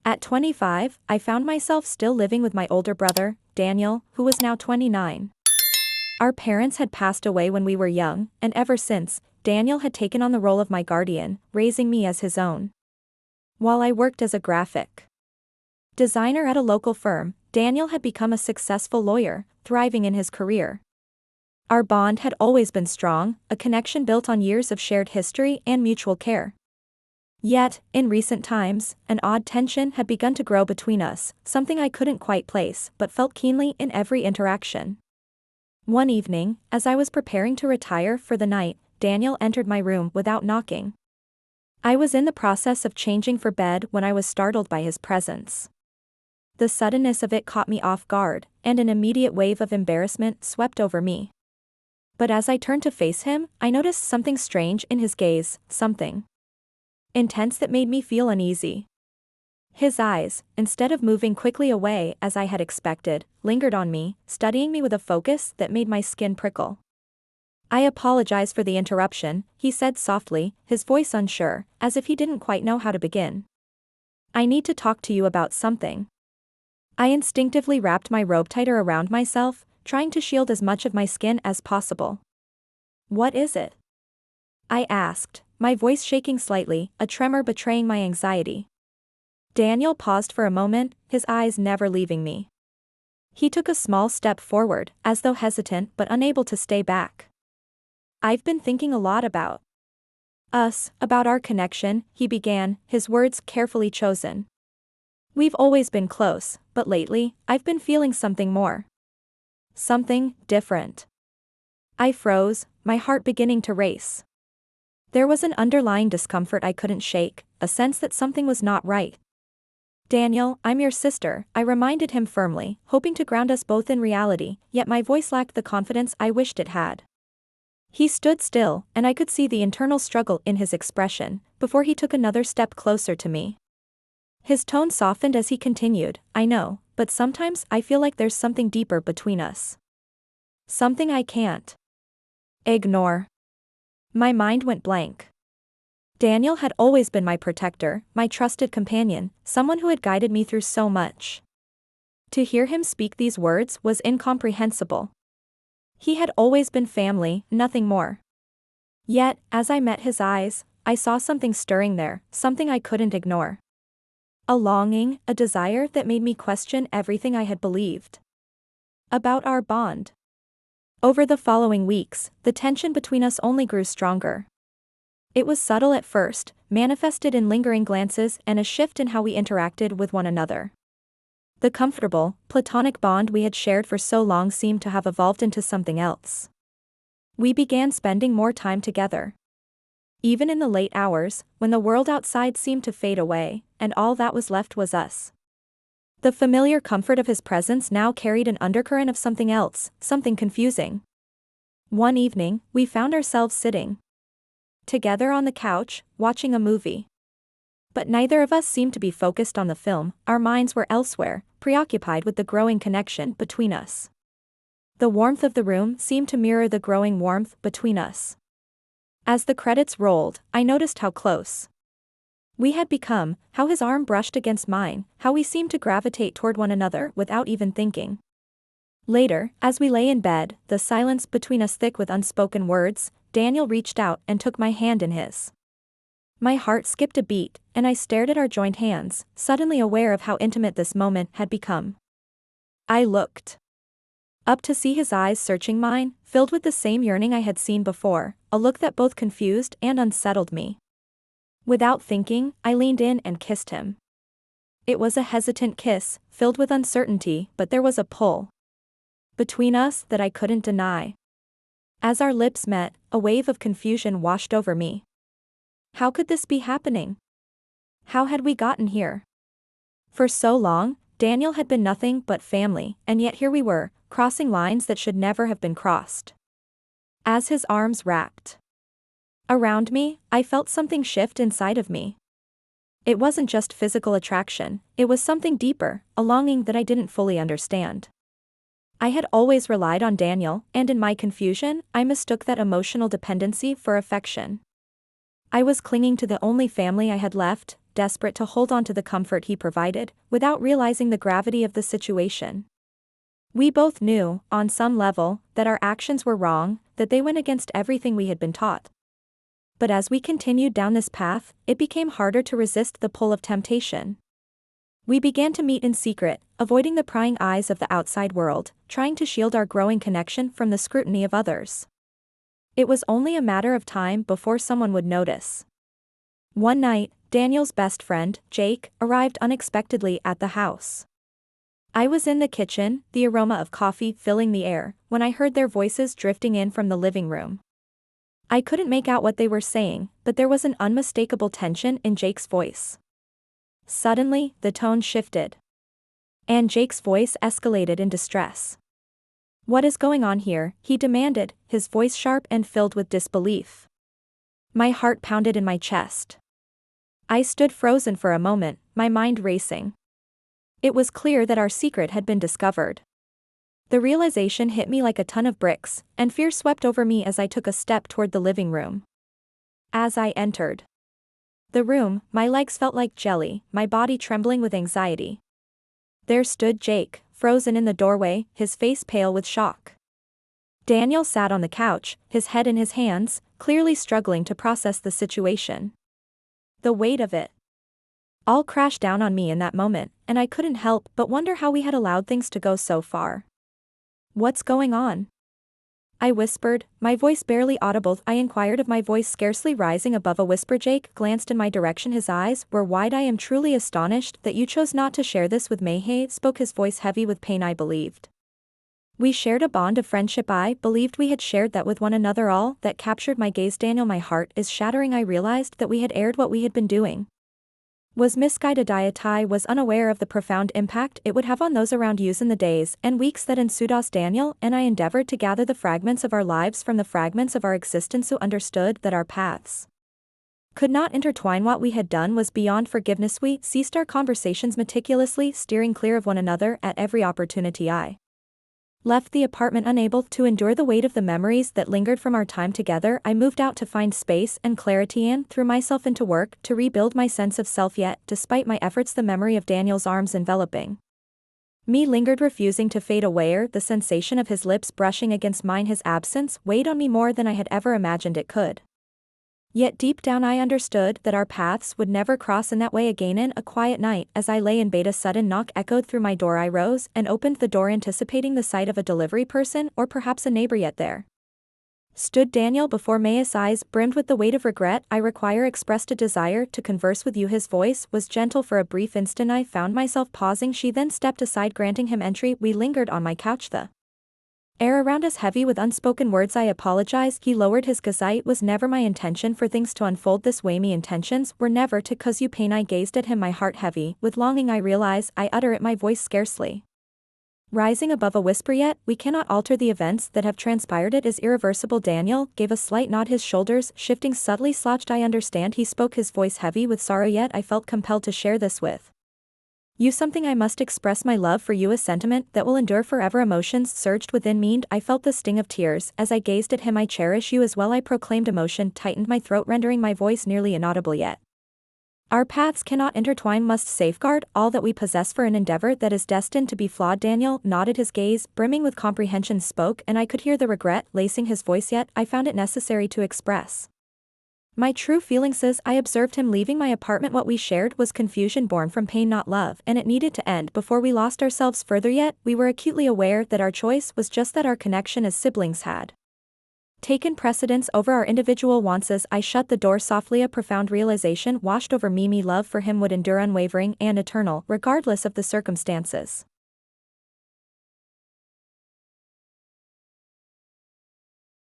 At 25, I found myself still living with my older brother, Daniel, who was now 29. Our parents had passed away when we were young, and ever since, Daniel had taken on the role of my guardian, raising me as his own. While I worked as a graphic designer at a local firm, Daniel had become a successful lawyer, thriving in his career. Our bond had always been strong, a connection built on years of shared history and mutual care. Yet, in recent times, an odd tension had begun to grow between us, something I couldn't quite place but felt keenly in every interaction. One evening, as I was preparing to retire for the night, Daniel entered my room without knocking. I was in the process of changing for bed when I was startled by his presence. The suddenness of it caught me off guard, and an immediate wave of embarrassment swept over me. But as I turned to face him, I noticed something strange in his gaze, something intense that made me feel uneasy. His eyes, instead of moving quickly away as I had expected, lingered on me, studying me with a focus that made my skin prickle. "I apologize for the interruption," he said softly, his voice unsure, as if he didn't quite know how to begin. "I need to talk to you about something." I instinctively wrapped my robe tighter around myself, trying to shield as much of my skin as possible. "What is it?" I asked, my voice shaking slightly, a tremor betraying my anxiety. Daniel paused for a moment, his eyes never leaving me. He took a small step forward, as though hesitant but unable to stay back. "I've been thinking a lot about us, about our connection," he began, his words carefully chosen. "We've always been close, but lately, I've been feeling something more. Something different." I froze, my heart beginning to race. There was an underlying discomfort I couldn't shake, a sense that something was not right. "Daniel, I'm your sister," I reminded him firmly, hoping to ground us both in reality, yet my voice lacked the confidence I wished it had. He stood still, and I could see the internal struggle in his expression, before he took another step closer to me. His tone softened as he continued, "I know, but sometimes I feel like there's something deeper between us. Something I can't ignore." My mind went blank. Daniel had always been my protector, my trusted companion, someone who had guided me through so much. To hear him speak these words was incomprehensible. He had always been family, nothing more. Yet, as I met his eyes, I saw something stirring there, something I couldn't ignore. A longing, a desire that made me question everything I had believed about our bond. Over the following weeks, the tension between us only grew stronger. It was subtle at first, manifested in lingering glances and a shift in how we interacted with one another. The comfortable, platonic bond we had shared for so long seemed to have evolved into something else. We began spending more time together. Even in the late hours, when the world outside seemed to fade away, and all that was left was us. The familiar comfort of his presence now carried an undercurrent of something else, something confusing. One evening, we found ourselves sitting together on the couch, watching a movie. But neither of us seemed to be focused on the film, our minds were elsewhere, preoccupied with the growing connection between us. The warmth of the room seemed to mirror the growing warmth between us. As the credits rolled, I noticed how close we had become, how his arm brushed against mine, how we seemed to gravitate toward one another without even thinking. Later, as we lay in bed, the silence between us thick with unspoken words, Daniel reached out and took my hand in his. My heart skipped a beat, and I stared at our joined hands, suddenly aware of how intimate this moment had become. I looked up to see his eyes searching mine, filled with the same yearning I had seen before, a look that both confused and unsettled me. Without thinking, I leaned in and kissed him. It was a hesitant kiss, filled with uncertainty, but there was a pull between us that I couldn't deny. As our lips met, a wave of confusion washed over me. How could this be happening? How had we gotten here? For so long, Daniel had been nothing but family, and yet here we were, crossing lines that should never have been crossed. As his arms wrapped around me, I felt something shift inside of me. It wasn't just physical attraction, it was something deeper, a longing that I didn't fully understand. I had always relied on Daniel, and in my confusion, I mistook that emotional dependency for affection. I was clinging to the only family I had left, desperate to hold on to the comfort he provided, without realizing the gravity of the situation. We both knew, on some level, that our actions were wrong, that they went against everything we had been taught. But as we continued down this path, it became harder to resist the pull of temptation. We began to meet in secret, avoiding the prying eyes of the outside world, trying to shield our growing connection from the scrutiny of others. It was only a matter of time before someone would notice. One night, Daniel's best friend, Jake, arrived unexpectedly at the house. I was in the kitchen, the aroma of coffee filling the air, when I heard their voices drifting in from the living room. I couldn't make out what they were saying, but there was an unmistakable tension in Jake's voice. Suddenly, the tone shifted. And Jake's voice escalated in distress. "What is going on here?" he demanded, his voice sharp and filled with disbelief. My heart pounded in my chest. I stood frozen for a moment, my mind racing. It was clear that our secret had been discovered. The realization hit me like a ton of bricks, and fear swept over me as I took a step toward the living room. As I entered the room, my legs felt like jelly, my body trembling with anxiety. There stood Jake, frozen in the doorway, his face pale with shock. Daniel sat on the couch, his head in his hands, clearly struggling to process the situation. The weight of it all crashed down on me in that moment, and I couldn't help but wonder how we had allowed things to go so far. "What's going on?" I whispered, my voice barely audible. I inquired of my voice scarcely rising above a whisper. Jake glanced in my direction, his eyes were wide. "I am truly astonished that you chose not to share this with Mayhay," spoke his voice heavy with pain. "I believed we shared a bond of friendship. I believed we had shared that with one another." All that captured my gaze. "Daniel, my heart is shattering." I realized that we had aired what we had been doing was misguided. I was unaware of the profound impact it would have on those around us. In the days and weeks that ensued, Daniel and I endeavored to gather the fragments of our lives from the fragments of our existence, who understood that our paths could not intertwine. What we had done was beyond forgiveness. We ceased our conversations, meticulously steering clear of one another at every opportunity. I left the apartment unable to endure the weight of the memories that lingered from our time together. I moved out to find space and clarity and threw myself into work to rebuild my sense of self. Yet, despite my efforts, the memory of Daniel's arms enveloping me lingered, refusing to fade away. The sensation of his lips brushing against mine, his absence, weighed on me more than I had ever imagined it could. Yet deep down I understood that our paths would never cross in that way again. In a quiet night, as I lay in bed, a sudden knock echoed through my door. I rose and opened the door, anticipating the sight of a delivery person or perhaps a neighbor. Yet there stood Daniel before me, his eyes brimmed with the weight of regret. "I require," expressed a desire to converse with you." His voice was gentle. For a brief instant I found myself pausing. She then stepped aside, granting him entry. We lingered on my couch, the air around us heavy with unspoken words. "I apologize," he lowered his gaze. "It was never my intention for things to unfold this way. My intentions were never to cause you pain." I gazed at him, my heart heavy with longing. I realize I utter it, my voice scarcely rising above a whisper. "Yet, we cannot alter the events that have transpired. It is irreversible." Daniel gave a slight nod, his shoulders shifting subtly. "Slouched." "I understand," he spoke, his voice heavy with sorrow. "Yet I felt compelled to share this with you. Something I must express. My love for you, a sentiment that will endure forever." Emotions surged within me. I felt the sting of tears as I gazed at him. "I cherish you as well," I proclaimed. Emotion tightened my throat, rendering my voice nearly inaudible. "Yet our paths cannot intertwine, must safeguard all that we possess for an endeavor that is destined to be flawed." Daniel nodded, his gaze brimming with comprehension, spoke, and I could hear the regret lacing his voice. "Yet I found it necessary to express my true feelings as I observed him leaving my apartment. What we shared was confusion born from pain, not love, and it needed to end before we lost ourselves further. Yet, we were acutely aware that our choice was just that. Our connection as siblings had taken precedence over our individual wants. As I shut the door softly, a profound realization washed over me. My love for him would endure, unwavering and eternal, regardless of the circumstances.